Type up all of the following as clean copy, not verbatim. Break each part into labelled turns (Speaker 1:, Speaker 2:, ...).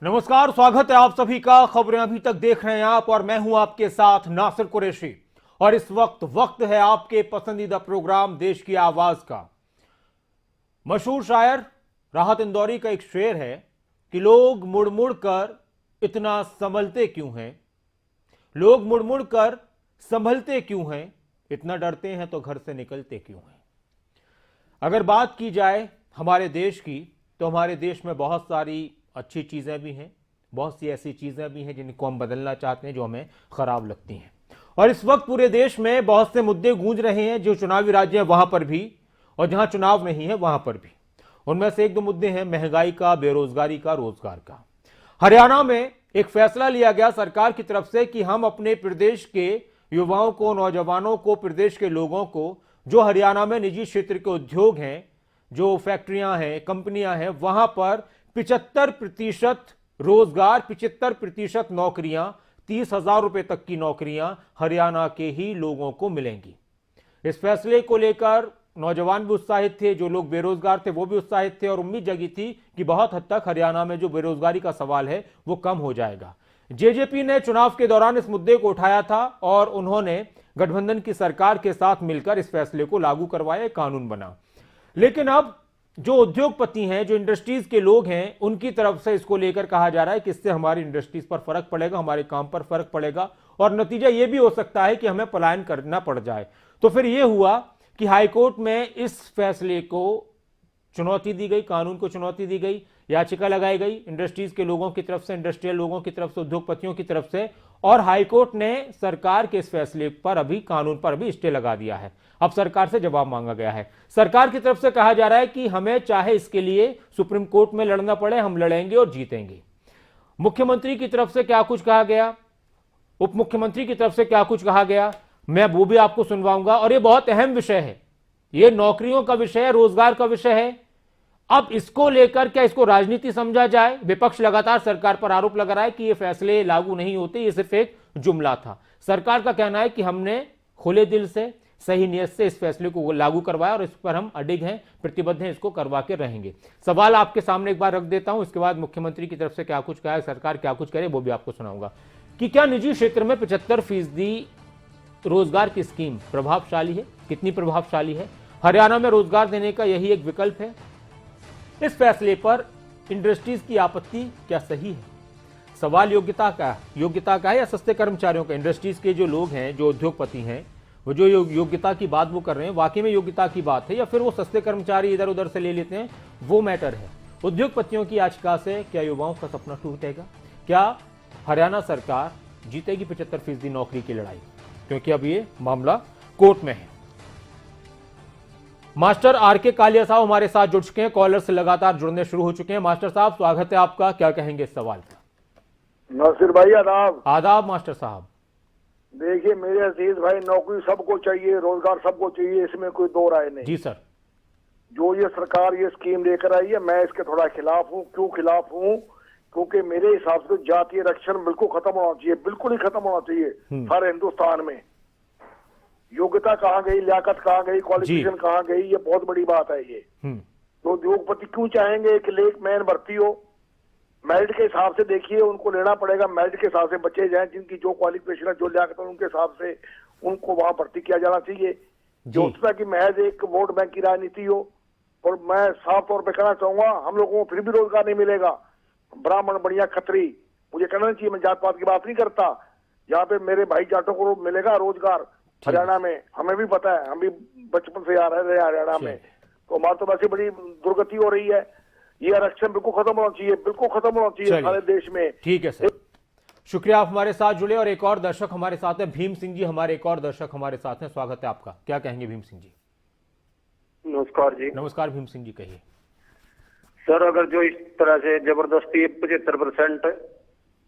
Speaker 1: नमस्कार, स्वागत है आप सभी का। खबरें अभी तक देख रहे हैं आप और मैं हूं आपके साथ नासिर कुरैशी। और इस वक्त है आपके पसंदीदा प्रोग्राम देश की आवाज का। मशहूर शायर राहत इंदौरी का एक शेर है कि लोग मुड़ मुड़ कर इतना संभलते क्यों हैं, लोग मुड़ मुड़ कर संभलते क्यों हैं, इतना डरते हैं तो घर से निकलते क्यों हैं। अगर बात की जाए हमारे देश की, तो हमारे देश में बहुत सारी अच्छी चीज़ें भी हैं, बहुत सी ऐसी चीज़ें भी हैं जिनको हम बदलना चाहते हैं, जो हमें ख़राब लगती हैं। और इस वक्त पूरे देश में बहुत से मुद्दे गूंज रहे हैं, जो चुनावी राज्य हैं वहाँ पर भी और जहाँ चुनाव नहीं है वहाँ पर भी। उनमें से एक दो मुद्दे हैं महंगाई का, बेरोजगारी का, रोजगार का। हरियाणा में एक फैसला लिया गया सरकार की तरफ से कि हम अपने प्रदेश के युवाओं को, नौजवानों को, प्रदेश के लोगों को, जो हरियाणा में निजी क्षेत्र के उद्योग हैं, जो फैक्ट्रियां हैं, कंपनियां हैं, वहां पर 75% रोजगार, 75% नौकरियां, 30,000 रुपए तक की नौकरियां हरियाणा के ही लोगों को मिलेंगी। इस फैसले को लेकर नौजवान भी उत्साहित थे, जो लोग बेरोजगार थे वो भी उत्साहित थे और उम्मीद जगी थी कि बहुत हद तक हरियाणा में जो बेरोजगारी का सवाल है वो कम हो जाएगा। जेजेपी ने चुनाव के दौरान इस मुद्दे को उठाया था और उन्होंने गठबंधन की सरकार के साथ मिलकर इस फैसले को लागू करवाया, कानून बना। लेकिन अब जो उद्योगपति हैं, जो इंडस्ट्रीज के लोग हैं, उनकी तरफ से इसको लेकर कहा जा रहा है कि इससे हमारी इंडस्ट्रीज पर फर्क पड़ेगा, हमारे काम पर फर्क पड़ेगा और नतीजा यह भी हो सकता है कि हमें पलायन करना पड़ जाए। तो फिर यह हुआ कि हाईकोर्ट में इस फैसले को चुनौती दी गई, कानून को चुनौती दी गई, याचिका लगाई गई इंडस्ट्रीज के लोगों की तरफ से, इंडस्ट्रियल लोगों की तरफ से, उद्योगपतियों की तरफ से, और हाईकोर्ट ने सरकार के इस फैसले पर अभी, कानून पर अभी स्टे लगा दिया है। अब सरकार से जवाब मांगा गया है। सरकार की तरफ से कहा जा रहा है कि हमें चाहे इसके लिए सुप्रीम कोर्ट में लड़ना पड़े, हम लड़ेंगे और जीतेंगे। मुख्यमंत्री की तरफ से क्या कुछ कहा गया, उप मुख्यमंत्री की तरफ से क्या कुछ कहा गया, मैं वो भी आपको सुनवाऊंगा। और ये बहुत अहम विषय है, ये नौकरियों का विषय है, रोजगार का विषय है। अब इसको लेकर क्या इसको राजनीति समझा जाए? विपक्ष लगातार सरकार पर आरोप लगा रहा है कि ये फैसले लागू नहीं होते, ये सिर्फ एक जुमला था। सरकार का कहना है कि हमने खुले दिल से, सही नियत से इस फैसले को लागू करवाया और इस पर हम अडिग हैं, प्रतिबद्ध हैं, इसको करवा के रहेंगे। सवाल आपके सामने एक बार रख देता हूं, इसके बाद मुख्यमंत्री की तरफ से क्या कुछ कहा है, सरकार क्या कुछ करे, वो भी आपको सुनाऊंगा कि क्या निजी क्षेत्र में 75% रोजगार की स्कीम प्रभावशाली है, कितनी प्रभावशाली है? हरियाणा में रोजगार देने का यही एक विकल्प है। इस फैसले पर इंडस्ट्रीज की आपत्ति क्या सही है? सवाल योग्यता का है या सस्ते कर्मचारियों का? इंडस्ट्रीज के जो लोग हैं, जो उद्योगपति हैं, वो जो योग्यता की बात वो कर रहे हैं, वाकई में योग्यता की बात है या फिर वो सस्ते कर्मचारी इधर उधर से ले लेते हैं, वो मैटर है? उद्योगपतियों की याचिका से क्या युवाओं का सपना टूटेगा? क्या हरियाणा सरकार जीतेगी 75% नौकरी की लड़ाई? क्योंकि अब ये मामला कोर्ट में है। Master R K. कालिया साहब हमारे साथ जुड़ चुके हैं, कॉलर से लगातार जुड़ने शुरू हो चुके हैं। मास्टर साहब, स्वागत है आपका, क्या कहेंगे इस सवाल पर?
Speaker 2: नासिर भाई आदाब।
Speaker 1: आदाब मास्टर साहब।
Speaker 2: देखिए मेरे अजीज भाई, नौकरी सबको चाहिए, रोजगार सबको चाहिए, इसमें कोई दो राय नहीं।
Speaker 1: जी सर।
Speaker 2: जो ये सरकार ये स्कीम लेकर आई है, मैं इसके थोड़ा खिलाफ हूँ। क्यों खिलाफ हूँ? क्योंकि मेरे हिसाब से जातीय आरक्षण बिल्कुल खत्म होना चाहिए, बिल्कुल ही खत्म होना चाहिए सारे हिंदुस्तान में। योग्यता कहाँ गई, लियाकत कहाँ गई, क्वालिफिकेशन कहाँ गई, ये बहुत बड़ी बात है। ये तो उद्योगपति क्यों चाहेंगे कि लेक मैन भर्ती हो? मेरिट के हिसाब से देखिए, उनको लेना पड़ेगा, मेरिट के हिसाब से बच्चे जाएं, जिनकी जो क्वालिफिकेशन है, जो लियाकत है, उनके हिसाब से उनको वहां भर्ती किया जाना चाहिए। योग्यता की महज एक वोट बैंक की राजनीति हो। और मैं साफ तौर पर कहना चाहूंगा, हम लोगों को फिर भी रोजगार नहीं मिलेगा। ब्राह्मण, बढ़िया, खत्री, मुझे कहना चाहिए, मैं जात पात की बात नहीं करता। यहाँ पे मेरे भाई जाटों को मिलेगा रोजगार हरियाणा में, हमें भी पता है, हम भी बचपन से आ रहे हैं हरियाणा में। तो हमारे तो वैसे बड़ी दुर्गति हो रही है। ये आरक्षण बिल्कुल खत्म होना चाहिए, बिल्कुल खत्म होना चाहिए सारे देश में।
Speaker 1: ठीक है सर, शुक्रिया आप हमारे साथ जुड़े। और एक और दर्शक हमारे साथ है, भीम सिंह जी, हमारे एक और दर्शक हमारे साथ हैं, स्वागत है आपका, क्या कहेंगे भीम सिंह जी?
Speaker 3: नमस्कार जी।
Speaker 1: नमस्कार भीम सिंह जी, कहिए।
Speaker 3: सर, अगर जो इस तरह से जबरदस्ती 75%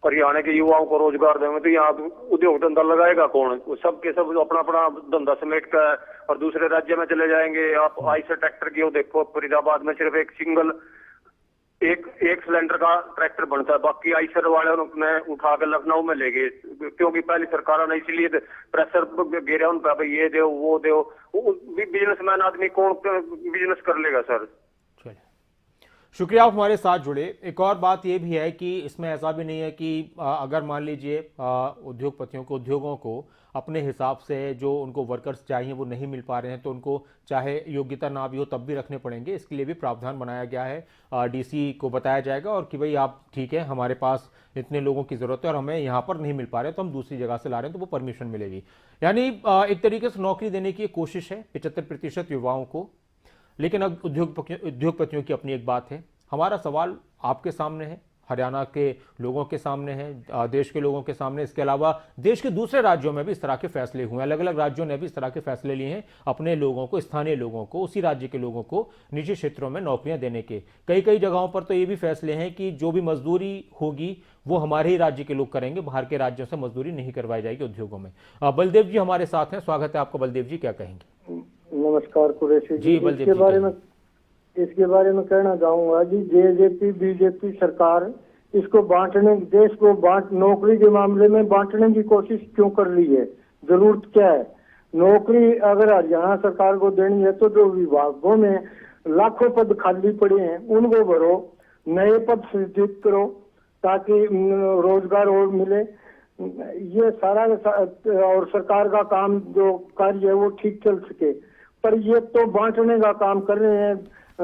Speaker 3: हरियाणा के युवाओं को रोजगार देंगे तो यहाँ उद्योग धंधा लगाएगा कौन? सबके सब अपना अपना धंधा समेट कर और दूसरे राज्य में चले जाएंगे। आप आइसर ट्रैक्टर की देखो, फरीदाबाद में सिर्फ एक सिंगल एक सिलेंडर का ट्रैक्टर बनता है, बाकी आइसर वाले ने उठा कर लखनऊ में ले गए, क्योंकि पहली सरकारों ने इसलिए प्रेशर गिरा उन पर, ये दो वो दो। बिजनेसमैन आदमी कौन बिजनेस कर लेगा सर?
Speaker 1: शुक्रिया आप हमारे साथ जुड़े। एक और बात ये भी है कि इसमें ऐसा भी नहीं है कि अगर मान लीजिए उद्योगपतियों को, उद्योगों को अपने हिसाब से जो उनको वर्कर्स चाहिए वो नहीं मिल पा रहे हैं, तो उनको चाहे योग्यता ना भी हो तब भी रखने पड़ेंगे। इसके लिए भी प्रावधान बनाया गया है। डीसी को बताया जाएगा और कि भाई आप ठीक है, हमारे पास इतने लोगों की ज़रूरत है और हमें यहाँ पर नहीं मिल पा रहे हैं तो हम दूसरी जगह से ला रहे हैं, तो वो परमिशन मिलेगी। यानी एक तरीके से नौकरी देने की कोशिश है 75% युवाओं को। लेकिन अब उद्योगपतियों की अपनी एक बात है। हमारा सवाल आपके सामने है, हरियाणा के लोगों के सामने है, देश के लोगों के सामने। इसके अलावा देश के दूसरे राज्यों में भी इस तरह के फैसले हुए हैं, अलग अलग राज्यों ने भी इस तरह के फैसले लिए हैं अपने लोगों को, स्थानीय लोगों को, उसी राज्य के लोगों को निजी क्षेत्रों में नौकरियां देने के। कई कई जगहों पर तो ये भी फैसले हैं कि जो भी मजदूरी होगी वो हमारे ही राज्य के लोग करेंगे, बाहर के राज्यों से मजदूरी नहीं करवाई जाएगी उद्योगों में। बलदेव जी हमारे साथ हैं, स्वागत है आपका। बलदेव जी क्या कहेंगे?
Speaker 4: नमस्कार कुरैशी
Speaker 1: जी, बलदेव जी
Speaker 4: इसके बारे में कहना चाहूंगा जी, जेजेपी बीजेपी सरकार इसको बांटने, देश को नौकरी के मामले में बांटने की कोशिश क्यों कर रही है? जरूरत क्या है? नौकरी अगर हरियाणा सरकार को देनी है तो जो विभागों में लाखों पद खाली पड़े हैं उनको भरो, नए पद सृजित करो ताकि रोजगार और मिले। ये सारा और सरकार का काम जो कार्य है वो ठीक चल सके। पर ये तो बांटने का काम कर रहे हैं,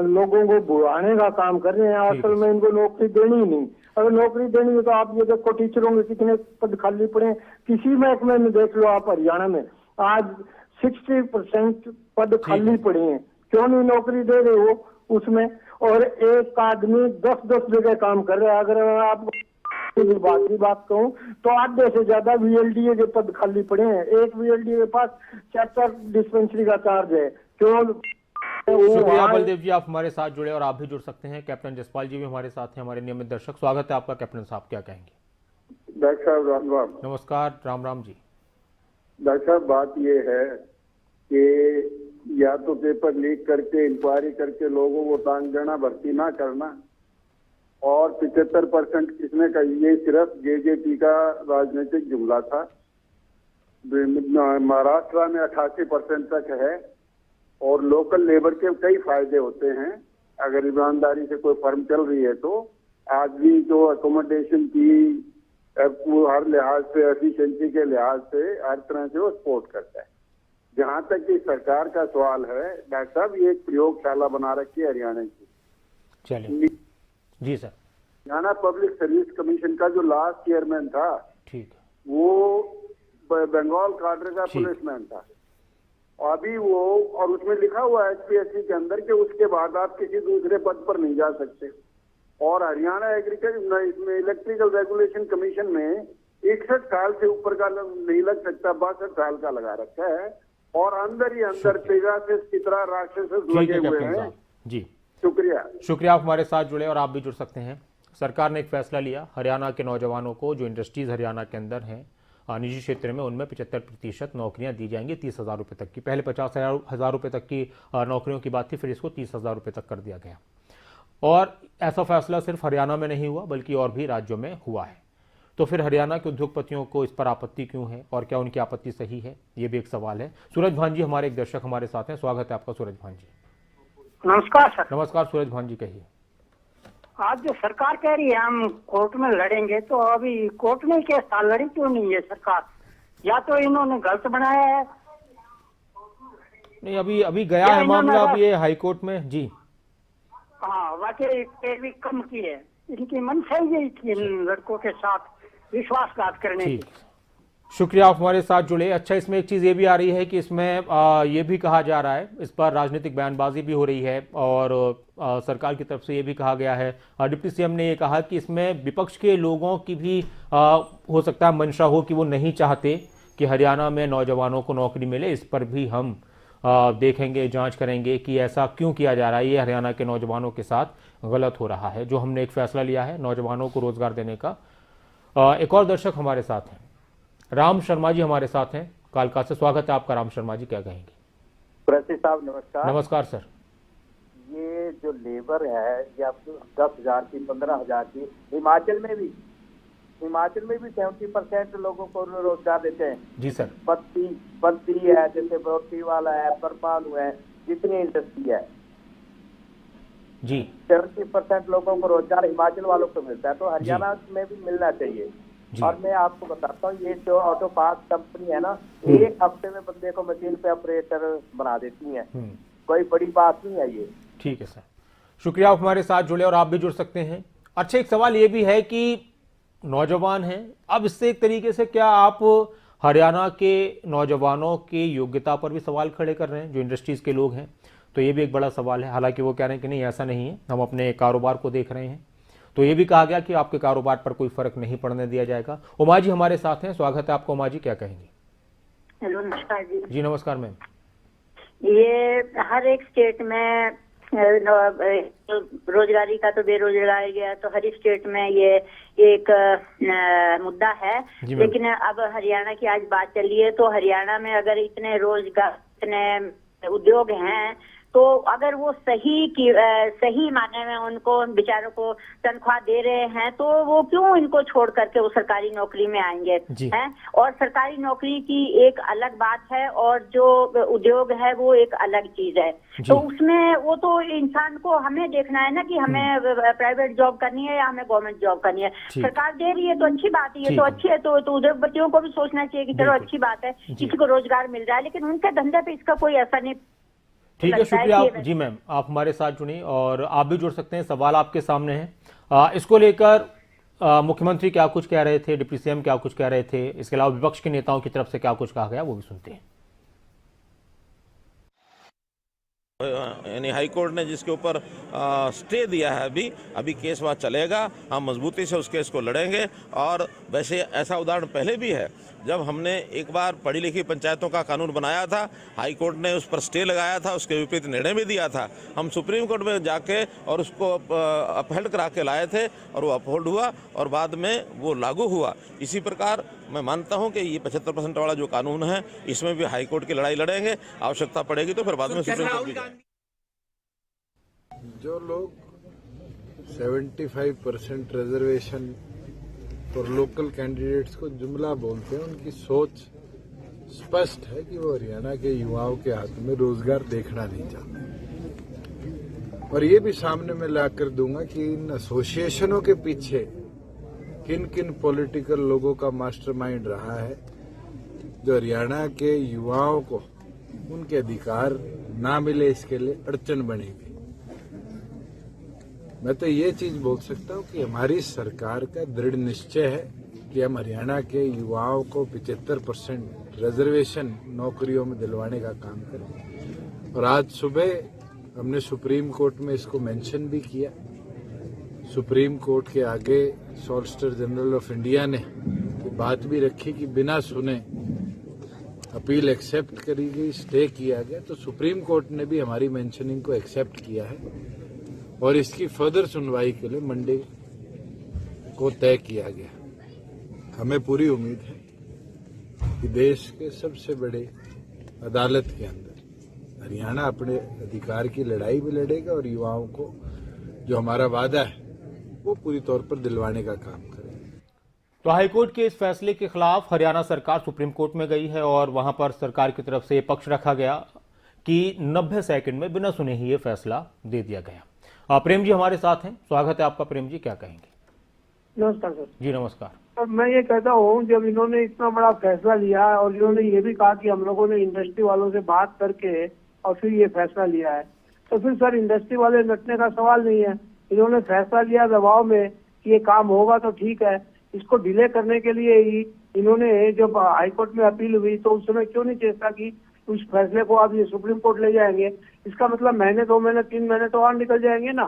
Speaker 4: लोगों को बुलाने का काम कर रहे हैं। असल में इनको नौकरी देनी ही नहीं। अगर नौकरी देनी है तो आप ये देखो टीचरों के कितने पद खाली पड़े हैं, किसी महकमे में देख लो आप। हरियाणा में आज 60% पद खाली पड़े हैं, क्यों नहीं नौकरी दे रहे हो उसमें? और एक आदमी 10-10 जगह काम कर रहा है। अगर आप विभाग की बात कहूँ तो आधे से ज्यादा VLDA के पद खाली पड़े हैं। एक VLDA के पास 4 डिस्पेंसरी का चार्ज है। क्यों?
Speaker 1: शुक्रिया बलदेव जी, आप हमारे साथ जुड़े और आप भी जुड़ सकते हैं। कैप्टन जसपाल जी भी हमारे साथ हैं, हमारे नियमित दर्शक। स्वागत है आपका कैप्टन साहब, क्या कहेंगे?
Speaker 2: डॉक्टर साहब राम राम।
Speaker 1: नमस्कार, राम राम जी।
Speaker 2: डॉक्टर साहब बात ये है कि या तो पेपर लीक करके इंक्वायरी करके लोगों को टांग देना, भर्ती ना करना, और 75% किसने का, ये सिर्फ जेजेपी का राजनीतिक जुमला था। महाराष्ट्र में 88% तक है और लोकल लेबर के कई फायदे होते हैं अगर ईमानदारी से कोई फर्म चल रही है तो। आज भी जो अकोमोडेशन की हर लिहाज से, एफिशिएंसी के लिहाज से, हर तरह से वो सपोर्ट करता है। जहां तक कि सरकार का सवाल है, डॉक्टर साहब ये एक प्रयोगशाला बना रखी है हरियाणा की।
Speaker 1: चलिए जी sir.
Speaker 2: Haryana public service commission का जो लास्ट चेयरमैन था,
Speaker 1: ठीक,
Speaker 2: वो बंगाल cadre का पुलिसमैन था। अभी वो, और उसमें लिखा हुआ है HPSC के अंदर कि उसके बाद आप किसी दूसरे पद पर नहीं जा सकते। और हरियाणा एग्रीकल्चर इसमें इलेक्ट्रिकल रेगुलेशन कमीशन में 61 साल से ऊपर का नहीं लग सकता, 62 साल का लगा रखा है। और अंदर ही अंदर पेगासस की तरह राक्षस लगे हुए हैं
Speaker 1: जी।
Speaker 2: शुक्रिया
Speaker 1: आप हमारे साथ जुड़े और आप भी जुड़ सकते हैं। सरकार ने एक फैसला लिया, हरियाणा के नौजवानों को जो इंडस्ट्रीज हरियाणा के अंदर हैं निजी क्षेत्र में, उनमें 75% नौकरियां दी जाएंगी 30,000 रुपये तक की। पहले 50,000 रुपये तक की नौकरियों की बात थी, फिर इसको 30,000 रुपये तक कर दिया गया। और ऐसा फैसला सिर्फ हरियाणा में नहीं हुआ बल्कि और भी राज्यों में हुआ है। तो फिर हरियाणा के उद्योगपतियों को इस पर आपत्ति क्यों है और क्या उनकी आपत्ति सही है, ये भी एक सवाल है। सूरज भान जी हमारे एक दर्शक हमारे साथ हैं, स्वागत है आपका सूरज भान जी।
Speaker 4: नमस्कार सर।
Speaker 1: नमस्कार सूरज भान जी, कहिए।
Speaker 4: आज जो सरकार कह रही है हम कोर्ट में लड़ेंगे, तो अभी कोर्ट में केस था, लड़ी क्यों नहीं है सरकार? या तो इन्होंने गलत बनाया है।
Speaker 1: नहीं, अभी गया है मामला, अभी ये हाई कोर्ट में जी।
Speaker 4: हाँ, वाकई पैरवी कम की है। इनकी मंशा यही थी इन लड़कों के साथ विश्वासघात करने की।
Speaker 1: शुक्रिया आप हमारे साथ जुड़े। अच्छा, इसमें एक चीज़ ये भी आ रही है कि इसमें ये भी कहा जा रहा है, इस पर राजनीतिक बयानबाजी भी हो रही है और सरकार की तरफ से ये भी कहा गया है, डिप्टी सीएम ने ये कहा कि इसमें विपक्ष के लोगों की भी हो सकता है मंशा हो कि वो नहीं चाहते कि हरियाणा में नौजवानों को नौकरी मिले। इस पर भी हम देखेंगे, जांच करेंगे कि ऐसा क्यों किया जा रहा है, ये हरियाणा के नौजवानों के साथ गलत हो रहा है। जो हमने एक फैसला लिया है नौजवानों को रोजगार देने का। एक और दर्शक हमारे साथ हैं, राम शर्मा जी हमारे साथ हैं कालका से, स्वागत है आपका। राम शर्मा जी क्या कहेंगे?
Speaker 5: कुरैशी साहब नमस्कार।
Speaker 1: नमस्कार सर।
Speaker 5: ये जो लेबर है ये आपको 10,000 की, 15,000 की, हिमाचल में भी 70% लोगों को रोजगार देते हैं।
Speaker 1: जी सर।
Speaker 5: पत्ती है, जैसे रोटी वाला है, परमाणु है, जितनी इंडस्ट्री है,
Speaker 1: जी
Speaker 5: 70% लोगों को रोजगार हिमाचल वालों को मिलता है, तो हरियाणा में भी मिलना चाहिए।
Speaker 1: जी।
Speaker 5: और मैं आपको बताता हूँ, ये जो ऑटो पार्ट कंपनी है ना, एक हफ्ते में बंदे को मशीन पे ऑपरेटर बना देती है। कोई बड़ी बात नहीं है ये।
Speaker 1: ठीक है सर, शुक्रिया आप हमारे साथ जुड़े और आप भी जुड़ सकते हैं। अच्छा, एक सवाल ये भी है कि नौजवान हैं, अब इससे एक तरीके से क्या आप हरियाणा के नौजवानों की योग्यता पर भी सवाल खड़े कर रहे हैं, जो इंडस्ट्रीज के लोग हैं? तो ये भी एक बड़ा सवाल है। हालांकि वो कह रहे हैं कि नहीं, ऐसा नहीं है, हम अपने कारोबार को देख रहे हैं। तो ये भी कहा गया कि आपके कारोबार पर कोई फर्क नहीं पड़ने दिया जाएगा। उमा जी हमारे साथ हैं, स्वागत है आपका। उमा जी क्या कहेंगी?
Speaker 6: हेलो, नमस्कार जी।
Speaker 1: जी नमस्कार मैम।
Speaker 6: ये हर एक स्टेट में रोजगारी का तो बेरोजगारी है, तो हर स्टेट में ये एक मुद्दा है। लेकिन अब हरियाणा की आज बात चली है, तो हरियाणा में अगर इतने रोजगार, इतने उद्योग हैं, तो अगर वो सही मायने में उनको बेचारों को तनख्वाह दे रहे हैं, तो वो क्यों इनको छोड़ करके वो सरकारी नौकरी में आएंगे हैं? और सरकारी नौकरी की एक अलग बात है और जो उद्योग है वो एक अलग चीज है। तो उसमें वो तो इंसान को हमें देखना है ना कि हमें प्राइवेट जॉब करनी है या हमें गवर्नमेंट जॉब करनी है। सरकार दे रही है तो अच्छी बात है, ये तो अच्छी है। तो उद्योगपतियों को भी सोचना चाहिए कि चलो अच्छी बात है, किसी को रोजगार मिल रहा है, लेकिन उनके धंधे पे इसका कोई असर नहीं।
Speaker 1: ठीक है, शुक्रिया जी मैम, आप हमारे साथ जुड़ी और आप भी जुड़ सकते हैं। सवाल आपके सामने है, इसको लेकर मुख्यमंत्री क्या कुछ कह रहे थे, डिप्टी सीएम क्या कुछ कह रहे थे, इसके अलावा विपक्ष के नेताओं की तरफ से क्या कुछ कहा गया, वो भी सुनते हैं।
Speaker 7: यानी हाई कोर्ट ने जिसके ऊपर स्टे दिया है, अभी केस वहाँ चलेगा, हम मजबूती से उस केस को लड़ेंगे। और वैसे ऐसा उदाहरण पहले भी है, जब हमने एक बार पढ़ी लिखी पंचायतों का कानून बनाया था, हाई कोर्ट ने उस पर स्टे लगाया था, उसके विपरीत निर्णय भी दिया था। हम सुप्रीम कोर्ट में जाके और उसको अपहेल्ड करा के लाए थे और वो अपहोल्ड हुआ और बाद में वो लागू हुआ। इसी प्रकार मैं मानता हूं कि ये 75% वाला जो कानून है, इसमें भी हाई कोर्ट की लड़ाई लड़ेंगे। आवश्यकता पड़ेगी तो फिर बाद में सुप्रीम कोर्ट की जाएंगे।
Speaker 8: जो लोग 75% रिजर्वेशन और लोकल कैंडिडेट्स को जुमला बोलते हैं, उनकी सोच स्पष्ट है कि वो हरियाणा के युवाओं के हाथ में रोजगार देखना नहीं चाहते। और ये भी सामने में लाकर दूंगा कि इन एसोसिएशनों के पीछे किन किन पॉलिटिकल लोगों का मास्टरमाइंड रहा है, जो हरियाणा के युवाओं को उनके अधिकार ना मिले इसके लिए अड़चन बनेगी। मैं तो ये चीज बोल सकता हूँ कि हमारी सरकार का दृढ़ निश्चय है कि हम हरियाणा के युवाओं को 75% रिजर्वेशन नौकरियों में दिलवाने का काम करें। और आज सुबह हमने सुप्रीम कोर्ट में इसको मेंशन भी किया। सुप्रीम कोर्ट के आगे सॉलिसिटर जनरल ऑफ इंडिया ने बात भी रखी कि बिना सुने अपील एक्सेप्ट करी गई, स्टे किया गया। तो सुप्रीम कोर्ट ने भी हमारी मेंशनिंग को एक्सेप्ट किया है और इसकी फर्दर सुनवाई के लिए मंडे को तय किया गया। हमें पूरी उम्मीद है कि देश के सबसे बड़े अदालत के अंदर हरियाणा अपने अधिकार की लड़ाई भी लड़ेगा और युवाओं को जो हमारा वादा है वो पूरी तौर पर दिलवाने का काम करेगा।
Speaker 1: तो हाईकोर्ट के इस फैसले के खिलाफ हरियाणा सरकार सुप्रीम कोर्ट में गई है और वहां पर सरकार की तरफ से पक्ष रखा गया कि 90 सेकंड में बिना सुने ही ये फैसला दे दिया गया। प्रेम जी हमारे साथ हैं, स्वागत है आपका। प्रेम जी क्या कहेंगे?
Speaker 4: नमस्कार सर।
Speaker 1: जी नमस्कार।
Speaker 4: अब मैं ये कहता हूँ, जब इन्होंने इतना बड़ा फैसला लिया और इन्होंने ये भी कहा कि हम लोगों ने इंडस्ट्री वालों से बात करके और फिर ये फैसला लिया है, तो फिर सर इंडस्ट्री वाले नटने का सवाल नहीं है। इन्होंने फैसला लिया दबाव में कि ये काम होगा तो ठीक है, इसको डिले करने के लिए ही इन्होंने जब हाईकोर्ट में अपील हुई तो उस समय क्यों नहीं चेष्टा की उस फैसले को अब ये सुप्रीम कोर्ट ले जाएंगे? इसका मतलब महीने, 2 महीने, 3 महीने तो और निकल जाएंगे ना,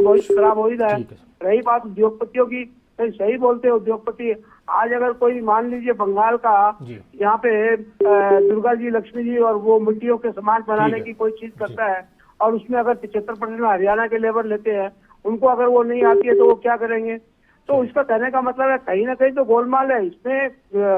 Speaker 4: बहुत खराब हो ही रहा है। रही बात उद्योगपतियों की, सही बोलते हैं उद्योगपति। आज अगर कोई मान लीजिए बंगाल का यहाँ पे दुर्गा जी, लक्ष्मी जी और वो मिट्टियों के सामान बनाने की कोई चीज करता है और उसमें अगर 75% हरियाणा के लेबर लेते हैं, उनको अगर वो नहीं आती है तो वो क्या करेंगे? तो इसका कहने का मतलब है कहीं ना कहीं तो गोलमाल है। इसमें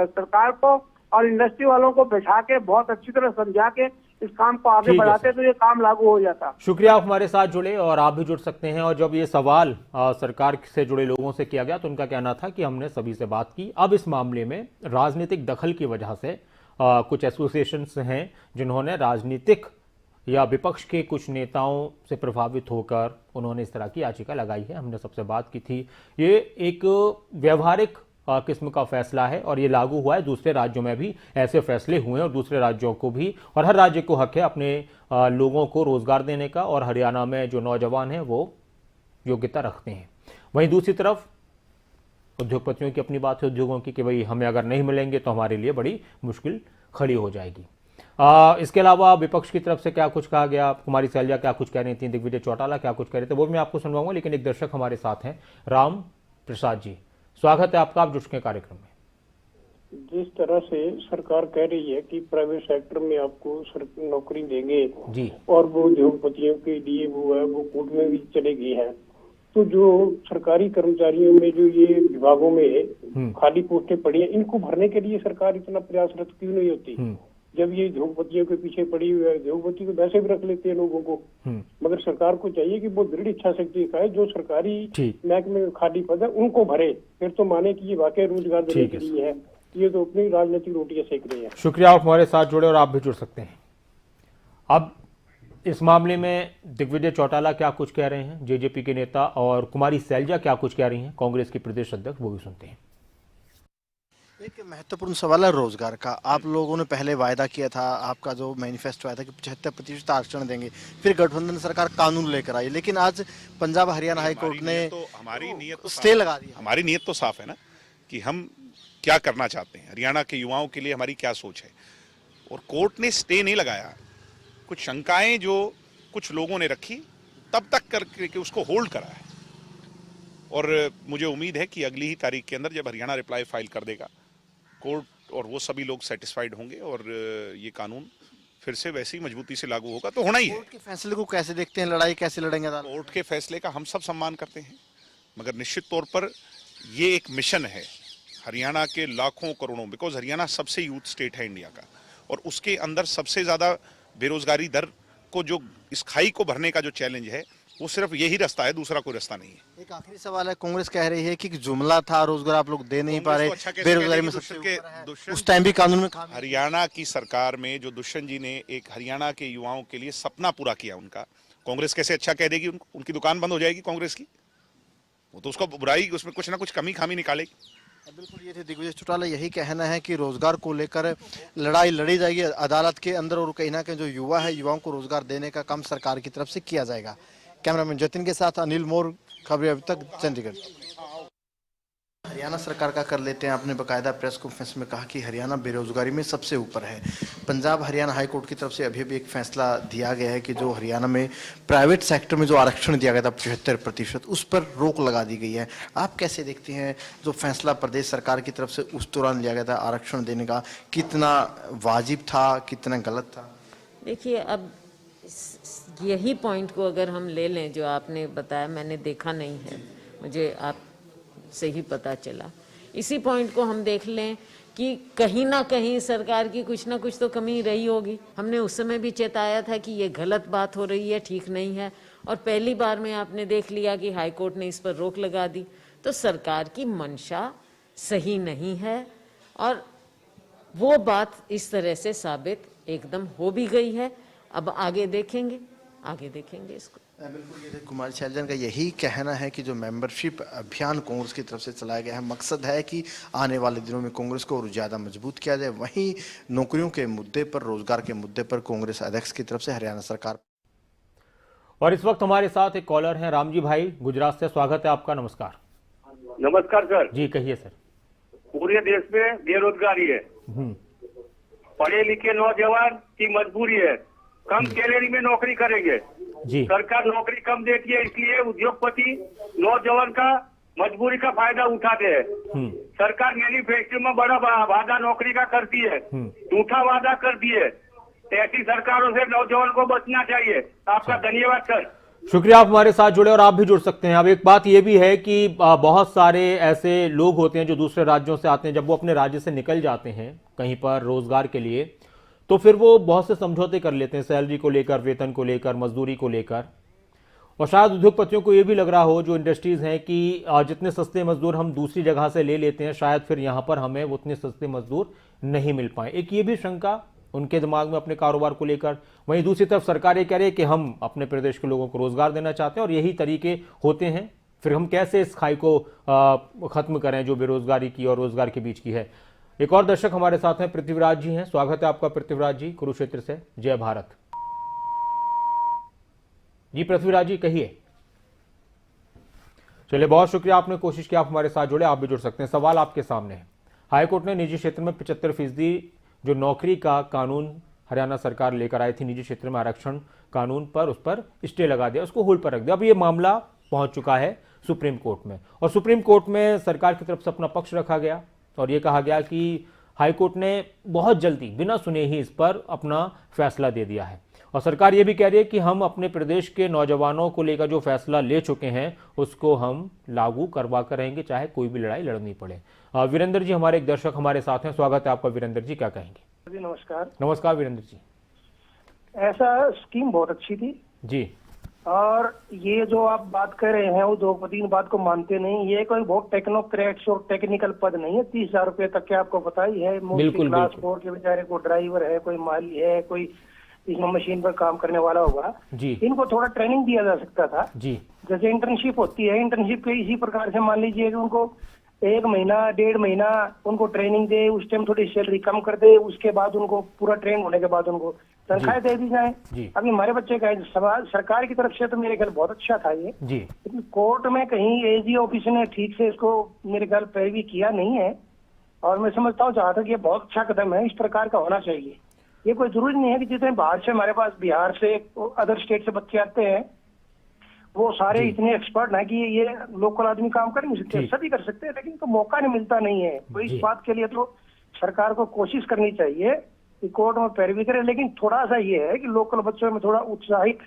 Speaker 4: सरकार को और इंडस्ट्री वालों को बैठा के बहुत अच्छी तरह समझा के इस काम को आगे बढ़ाते तो ये काम लागू हो जाता।
Speaker 1: शुक्रिया आप हमारे साथ जुड़े और आप भी जुड़ सकते हैं। और जब ये सवाल सरकार से जुड़े लोगों से किया गया तो उनका कहना था कि हमने सभी से बात की। अब इस मामले में राजनीतिक दखल की वजह से कुछ एसोसिएशंस हैं जिन्होंने राजनीतिक या विपक्ष के कुछ नेताओं से प्रभावित होकर उन्होंने इस तरह की याचिका लगाई है। हमने सबसे बात की थी। ये एक व्यवहारिक किस्म का फैसला है और ये लागू हुआ है। दूसरे राज्यों में भी ऐसे फैसले हुए हैं और दूसरे राज्यों को भी, और हर राज्य को हक है अपने लोगों को रोजगार देने का, और हरियाणा में जो नौजवान हैं वो योग्यता रखते हैं। वहीं दूसरी तरफ उद्योगपतियों की अपनी बात है, उद्योगों की, कि भाई हमें अगर नहीं मिलेंगे तो हमारे लिए बड़ी मुश्किल खड़ी हो जाएगी। इसके अलावा विपक्ष की तरफ से क्या कुछ कहा गया, कुमारी सैलजा क्या कुछ कह रही थी, दिग्विजय चौटाला क्या कुछ कह रहे थे, वो मैं आपको सुनवाऊंगा। लेकिन एक दर्शक हमारे साथ हैं, राम प्रसाद जी, स्वागत है आपका, आप जुड़ चुके हैं कार्यक्रम में।
Speaker 9: जिस तरह से सरकार कह रही है कि प्राइवेट सेक्टर में आपको नौकरी देंगे
Speaker 1: जी,
Speaker 9: और वो उद्योगपतियों के लिए वो है वो कोर्ट में भी चले गई है, तो जो सरकारी कर्मचारियों में जो ये विभागों में खाली पोस्टें पड़ी हैं, इनको भरने के लिए सरकार इतना प्रयासरत क्यों नहीं होती? जब ये उद्योगपतियों के पीछे पड़ी हुई है, उद्योगपति तो वैसे भी रख लेते हैं लोगों को, मगर सरकार को चाहिए कि वो दृढ़ इच्छा शक्ति दिखाए, जो सरकारी महकमे में खाली पद है उनको भरे, फिर तो माने कि ये वाकई रोजगार देने के लिए है। ये तो अपनी राजनीतिक रोटियां सेक रही है।
Speaker 1: शुक्रिया, आप हमारे साथ जुड़े और आप भी जुड़ सकते हैं। अब इस मामले में दिग्विजय चौटाला क्या कुछ कह रहे हैं, जेजेपी के नेता, और कुमारी सैलजा क्या कुछ कह रही हैं, कांग्रेस की प्रदेश अध्यक्ष, वो भी सुनते हैं।
Speaker 10: एक महत्वपूर्ण सवाल है रोजगार का। आप लोगों ने पहले वायदा किया था, आपका जो मैनिफेस्टो आया था कि 75% आरक्षण देंगे, फिर गठबंधन सरकार कानून लेकर आई, लेकिन आज पंजाब हरियाणा हाई कोर्ट ने
Speaker 11: हमारी नीयत तो
Speaker 10: स्टे लगा दी।
Speaker 11: हमारी नीयत तो साफ है ना कि हम क्या करना चाहते हैं, हरियाणा के युवाओं के लिए हमारी क्या सोच है, और कोर्ट ने स्टे नहीं लगाया। कुछ शंकाएं जो कुछ लोगों ने रखी तब तक करके उसको होल्ड करा है, और मुझे उम्मीद है कि अगली ही तारीख के अंदर जब हरियाणा रिप्लाई फाइल कर देगा कोर्ट और वो सभी लोग सेटिस्फाइड होंगे और ये कानून फिर से वैसे ही मजबूती से लागू होगा, तो होना ही है।
Speaker 10: कोर्ट के फैसले को कैसे देखते हैं, लड़ाई कैसे लड़ेंगे?
Speaker 11: कोर्ट के फैसले का हम सब सम्मान करते हैं, मगर निश्चित तौर पर ये एक मिशन है हरियाणा के लाखों करोड़ों, बिकॉज हरियाणा सबसे यूथ स्टेट है इंडिया का, और उसके अंदर सबसे ज्यादा बेरोजगारी दर को, जो इस खाई को भरने का जो चैलेंज है, वो सिर्फ यही रास्ता है, दूसरा कोई रास्ता नहीं है।
Speaker 10: एक आखिरी सवाल है, कांग्रेस कह रही है कि जुमला था, रोजगार आप लोग दे नहीं पा रहे, बेरोजगारी में सबसे उस टाइम भी कानून में
Speaker 11: हरियाणा की सरकार में जो दुष्यंत जी ने एक हरियाणा के युवाओं के लिए सपना पूरा किया उनका, कांग्रेस कैसे अच्छा कह देगी उनको? उनकी दुकान बंद हो जाएगी कांग्रेस की, वो तो उसको बुराई, उसमें कुछ ना कुछ कमी खामी निकालेगी।
Speaker 10: बिल्कुल, ये थे दिग्विजय चौटाला। यही कहना है कि रोजगार को लेकर लड़ाई लड़ी जाएगी अदालत के अंदर, और कहीं ना कहीं जो युवा है, युवाओं को रोजगार देने का काम सरकार की तरफ से किया जाएगा। कैमरामैन जतिन के साथ अनिल मोर, खबरें अभी तक, चंडीगढ़। हरियाणा सरकार का कर लेते हैं। आपने बकायदा प्रेस कॉन्फ्रेंस में कहा कि हरियाणा बेरोजगारी में सबसे ऊपर है। पंजाब हरियाणा हाई कोर्ट की तरफ से अभी एक फैसला दिया गया है कि जो हरियाणा में प्राइवेट सेक्टर में जो आरक्षण दिया गया था 75%, उस पर रोक लगा दी गई है। आप कैसे देखते हैं जो फैसला प्रदेश सरकार की तरफ से उस दौरान लिया गया था आरक्षण देने का, कितना वाजिब था, कितना गलत था?
Speaker 12: देखिए, अब यही पॉइंट को अगर हम ले लें जो आपने बताया, मैंने देखा नहीं है, मुझे आप से ही पता चला। इसी पॉइंट को हम देख लें कि कहीं ना कहीं सरकार की कुछ ना कुछ तो कमी रही होगी। हमने उस समय भी चेताया था कि ये गलत बात हो रही है, ठीक नहीं है, और पहली बार में आपने देख लिया कि हाई कोर्ट ने इस पर रोक लगा दी। तो सरकार की मंशा सही नहीं है, और वो बात इस तरह से साबित एकदम हो भी गई है। अब आगे देखेंगे इसको।
Speaker 10: बिल्कुल, ये कुमारी सैलजा का यही कहना है कि जो मेंबरशिप अभियान कांग्रेस की तरफ से चलाया गया है, मकसद है कि आने वाले दिनों में कांग्रेस को और ज़्यादा मजबूत किया जाए। वहीं नौकरियों के मुद्दे पर, रोजगार के मुद्दे पर कांग्रेस अध्यक्ष की तरफ से हरियाणा सरकार।
Speaker 1: और इस वक्त हमारे साथ एक कॉलर हैं, रामजी भाई गुजरात से, स्वागत है आपका। नमस्कार।
Speaker 3: नमस्कार सर
Speaker 1: जी, कहिए सर।
Speaker 3: पूरे देश में बेरोजगारी है, पढ़े लिखे नौजवान की मजबूरी है, कम सैलरी में नौकरी करेंगे
Speaker 1: जी।
Speaker 3: सरकार नौकरी कम देती है, इसलिए उद्योगपति नौजवान का मजबूरी का फायदा उठाते हैं। सरकार मैन्युफैक्चरिंग में बड़ा वादा नौकरी का करती है, झूठा वादा करती है। ऐसी सरकारों से नौजवान को बचना चाहिए। आपका धन्यवाद सर।
Speaker 1: शुक्रिया, आप हमारे साथ जुड़े और आप भी जुड़ सकते हैं। अब एक बात ये भी है कि बहुत सारे ऐसे लोग होते हैं जो दूसरे राज्यों से आते हैं, जब वो अपने राज्य से निकल जाते हैं कहीं पर रोजगार के लिए, तो फिर वो बहुत से समझौते कर लेते हैं, सैलरी को लेकर, वेतन को लेकर, मजदूरी को लेकर। और शायद उद्योगपतियों को ये भी लग रहा हो, जो इंडस्ट्रीज हैं, कि जितने सस्ते मजदूर हम दूसरी जगह से ले लेते हैं, शायद फिर यहाँ पर हमें उतने सस्ते मजदूर नहीं मिल पाए। एक ये भी शंका उनके दिमाग में अपने कारोबार को लेकर। वहीं दूसरी तरफ सरकार ये कह रही है कि हम अपने प्रदेश के लोगों को रोजगार देना चाहते हैं और यही तरीके होते हैं। फिर हम कैसे इस खाई को खत्म करें जो बेरोजगारी की और रोजगार के बीच की है। एक और दर्शक हमारे साथ हैं, पृथ्वीराज जी हैं। स्वागत है आपका पृथ्वीराज जी, कुरुक्षेत्र से। जय भारत जी। पृथ्वीराज जी कहिए। चलिए, बहुत शुक्रिया, आपने कोशिश की, आप हमारे साथ जुड़े। आप भी जुड़ सकते हैं। सवाल आपके सामने है। हाईकोर्ट ने निजी क्षेत्र में 75% जो नौकरी का कानून हरियाणा सरकार लेकर आई थी, निजी क्षेत्र में आरक्षण कानून पर, उस पर स्टे लगा दिया, उसको होल्ड पर रख दिया। अब ये मामला पहुंच चुका है सुप्रीम कोर्ट में और सुप्रीम कोर्ट में सरकार की तरफ से अपना पक्ष रखा गया और ये कहा गया कि हाईकोर्ट ने बहुत जल्दी बिना सुने ही इस पर अपना फैसला दे दिया है। और सरकार ये भी कह रही है कि हम अपने प्रदेश के नौजवानों को लेकर जो फैसला ले चुके हैं उसको हम लागू करवा कर रहेंगे, चाहे कोई भी लड़ाई लड़नी पड़े। वीरेंद्र जी हमारे एक दर्शक हमारे साथ हैं। स्वागत है आपका वीरेंद्र जी, क्या कहेंगे?
Speaker 13: जी नमस्कार।
Speaker 1: नमस्कार वीरेंद्र जी।
Speaker 13: ऐसा स्कीम बहुत अच्छी थी
Speaker 1: जी,
Speaker 13: और ये जो आप बात कर रहे हैं वो द्रौपदी बात को मानते नहीं। ये कोई बहुत टेक्नोक्रेट्स और टेक्निकल पद नहीं है। 30,000 रुपए तक के आपको पता ही है।
Speaker 1: बिल्कुल,
Speaker 13: क्लास 4 के बेचारे को ड्राइवर है, कोई माली है, कोई इसमें मशीन पर काम करने वाला होगा
Speaker 1: जी।
Speaker 13: इनको थोड़ा ट्रेनिंग दिया जा सकता था
Speaker 1: जी।
Speaker 13: जैसे इंटर्नशिप होती है। इंटर्नशिप के इसी प्रकार से मान लीजिए कि उनको 1 महीना 1.5 महीना उनको ट्रेनिंग दे, उस टाइम थोड़ी सैलरी कम कर दे, उसके बाद उनको पूरा ट्रेन होने के बाद उनको तनख्वाह दे दी जाए। अभी हमारे बच्चे का सवाल सरकार की तरफ से तो मेरे ख्याल बहुत अच्छा था ये
Speaker 1: जी।
Speaker 13: लेकिन कोर्ट में कहीं एजी ऑफिस ने ठीक से इसको मेरे ख्याल पैरवी किया नहीं है। और मैं समझता हूँ जहाँ तक ये बहुत अच्छा कदम है, इस प्रकार का होना चाहिए। ये कोई जरूरी नहीं है कि जितने बाहर से हमारे पास बिहार से अदर स्टेट से बच्चे आते हैं वो सारे इतने एक्सपर्ट हैं कि ये लोकल आदमी काम कर नहीं सकते। सभी कर सकते हैं लेकिन तो मौका नहीं मिलता नहीं है। तो इस बात के लिए तो सरकार को कोशिश करनी चाहिए कि कोर्ट में पैरवी करे। लेकिन थोड़ा सा ये है कि लोकल बच्चों में थोड़ा उत्साहित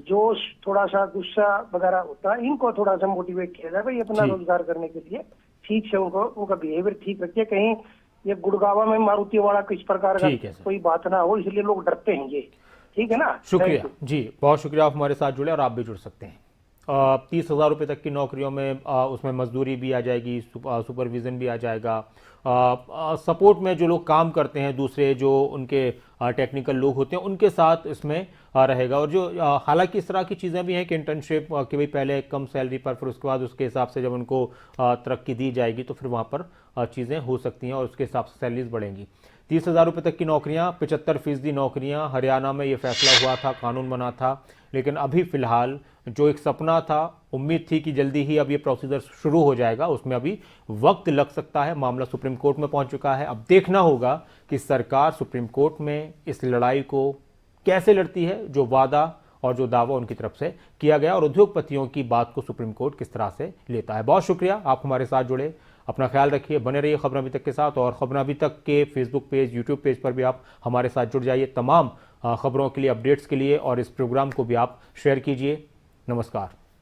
Speaker 13: जोश, थोड़ा सा गुस्सा वगैरह होता है, इनको थोड़ा सा मोटिवेट किया जाए भाई अपना रोजगार करने के लिए। ठीक से उनको उनका बिहेवियर ठीक रखिए, कहीं ये गुड़गावा में मारुति वाला किस प्रकार का कोई बात ना हो, इसलिए लोग डरते हैं ये। ठीक है ना।
Speaker 1: शुक्रिया जी, बहुत शुक्रिया, आप हमारे साथ जुड़े और आप भी जुड़ सकते हैं। 30,000 रुपये तक की नौकरियों में उसमें मजदूरी भी आ जाएगी, सुपरविजन भी आ जाएगा, सपोर्ट में जो लोग काम करते हैं दूसरे जो उनके टेक्निकल लोग होते हैं उनके साथ इसमें रहेगा। और जो हालांकि इस तरह की चीज़ें भी हैं कि इंटर्नशिप कि भाई पहले कम सैलरी पर, फिर उसके बाद उसके हिसाब से जब उनको तरक्की दी जाएगी तो फिर वहाँ पर चीज़ें हो सकती हैं और उसके हिसाब से सैलरीज बढ़ेंगी। 30,000 रुपये तक की नौकरियाँ, 75% नौकरियाँ, हरियाणा में ये फैसला हुआ था, कानून बना था। लेकिन अभी फिलहाल जो एक सपना था, उम्मीद थी कि जल्दी ही अब ये प्रोसीजर शुरू हो जाएगा, उसमें अभी वक्त लग सकता है। मामला सुप्रीम कोर्ट में पहुंच चुका है। अब देखना होगा कि सरकार सुप्रीम कोर्ट में इस लड़ाई को कैसे लड़ती है, जो वादा और जो दावा उनकी तरफ से किया गया और उद्योगपतियों की बात को सुप्रीम कोर्ट किस तरह से लेता है। बहुत शुक्रिया, आप हमारे साथ जुड़े। अपना ख्याल रखिए, बने रहिए खबर अभी तक के साथ। और खबर अभी तक के फेसबुक पेज, यूट्यूब पेज पर भी आप हमारे साथ जुड़ जाइए तमाम खबरों के लिए, अपडेट्स के लिए, और इस प्रोग्राम को भी आप शेयर कीजिए। नमस्कार।